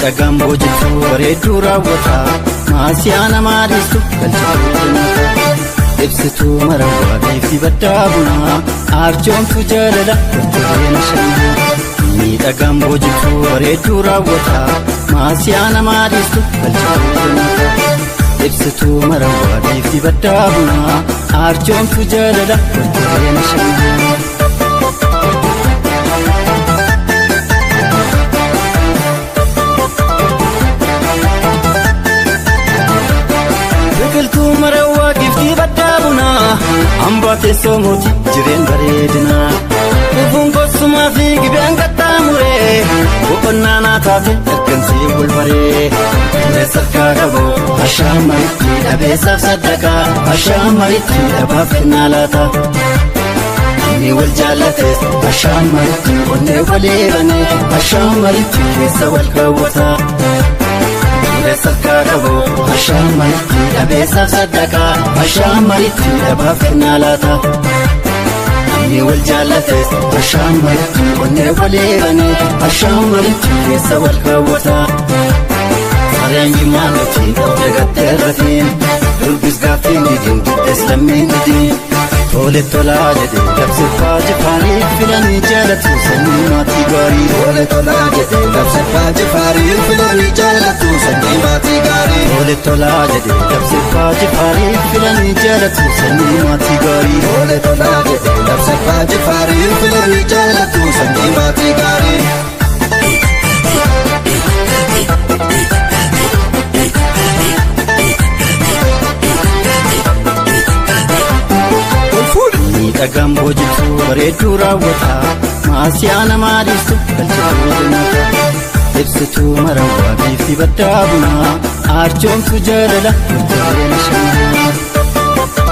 miidhagaan boojjechuu bareedduu raawwata maasiyaana maadhiistu galchatu jannata ibsituu marawwaatiif dibaddaa bunaa arjoomtu jaalala waltareena shannaa miidhagaan boojjechuu bareedduu raawwata maasiyaana maadhiistu galchatu jannata ibsituu marawwaatiif dibaddaa bunaa arjoomtu jaalala waltareena shannaa biqiltuu marawwaa giftii baddaa bunaa hambaatee soomoti jireen bareedinaa dhufuun gossumaa fi gibeen qaxxaamuree boqonnaa naa taate ergansii wal baree sarkaa qaboo ashaamaritti dhabeessaaf saddaqaa ashaamaritti dhabaaf kennaa laata inni wal jaallatees ashaamaritti onnee walii banee ashaamaritti keessa wal kaawwata sarkaa qaboo ashaamaritti dhabeessaaf saddaqaa ashaamaritti dhabaaf kennaa laata inni wal jaallatees ashaamaritti onnee walii banee ashaamaritti keessa wal kaawwata sareen gimaanoti dagattee rafiin durbis gaaffiin didiin giddees lammiin didiin tole tolaa jedhee labsiffaa jifaarii filanii jaalatu sanyii maatii gaarii tole tolaa jedhee labsiffaa jifaarii filanii jaalatu sanyii maatii gaarii tole tolaa jedhee labsiffaa jifaarii filanii jaalatu sanyii maatii gaarii tole tolaa jedhee labsiffaa jifaarii filanii jaalatu sanyii maatii gaarii miidhagaan boojjechuu bareedduu raawwata maasiyaana maadhiistu galchatu jannata ibsituu marawwaatiif dibaddaa bunaa arjoomtu jaalala waltareena shannaa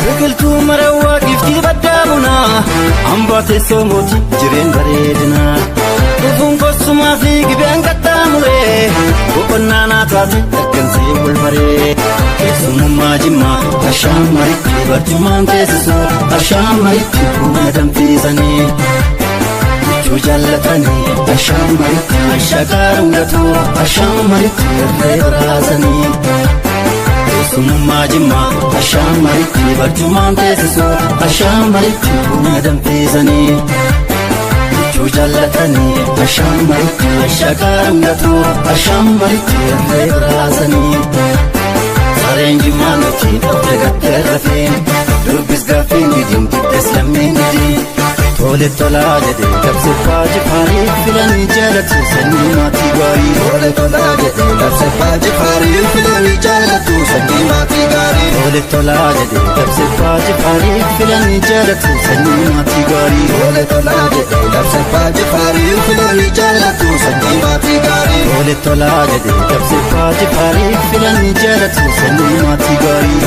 biqiltuu marawwaa giftii baddaa bunaa hambaatee soomoti jireen bareedinaa dhufuun gossumaa fi gibeen qaxxaamuree boqonnaa naa taate ergansii wal baree keessummaa jimmaa ashaamaritti barjumaan teessisuu ashaamaritti buna danfisanii michuu jaallatanii ashaamaritti ashaqaa rungatuu ashaamaritti irree baraasanii keessummaa jimmaa ashaamaritti barjumaan teessisuu ashaamaritti buna danfisanii michuu jaallatanii ashaamaritti ashaqaa rungatuu ashaamaritti irree baraasanii sareen gimaanoti dagattee rafiin durbis gaaffiin didiin giddees lammiin didiin tole tolaa jedhee labsiffaa jifaarii filanii jaalatu sanyii maatii gaarii tole tolaa jedhee labsiffaa jifaarii filanii jaalatu sanyii maatii gaarii tole tolaa jedhee labsiffaa jifaarii filanii jaalatu sanyii maatii gaarii tole tolaa jedhee labsiffaa jifaarii filanii jaalatu sanyii maatii gaarii tole tolaa jedhee labsiffaa jifaarii filanii jaalatu sanyii maatii gaarii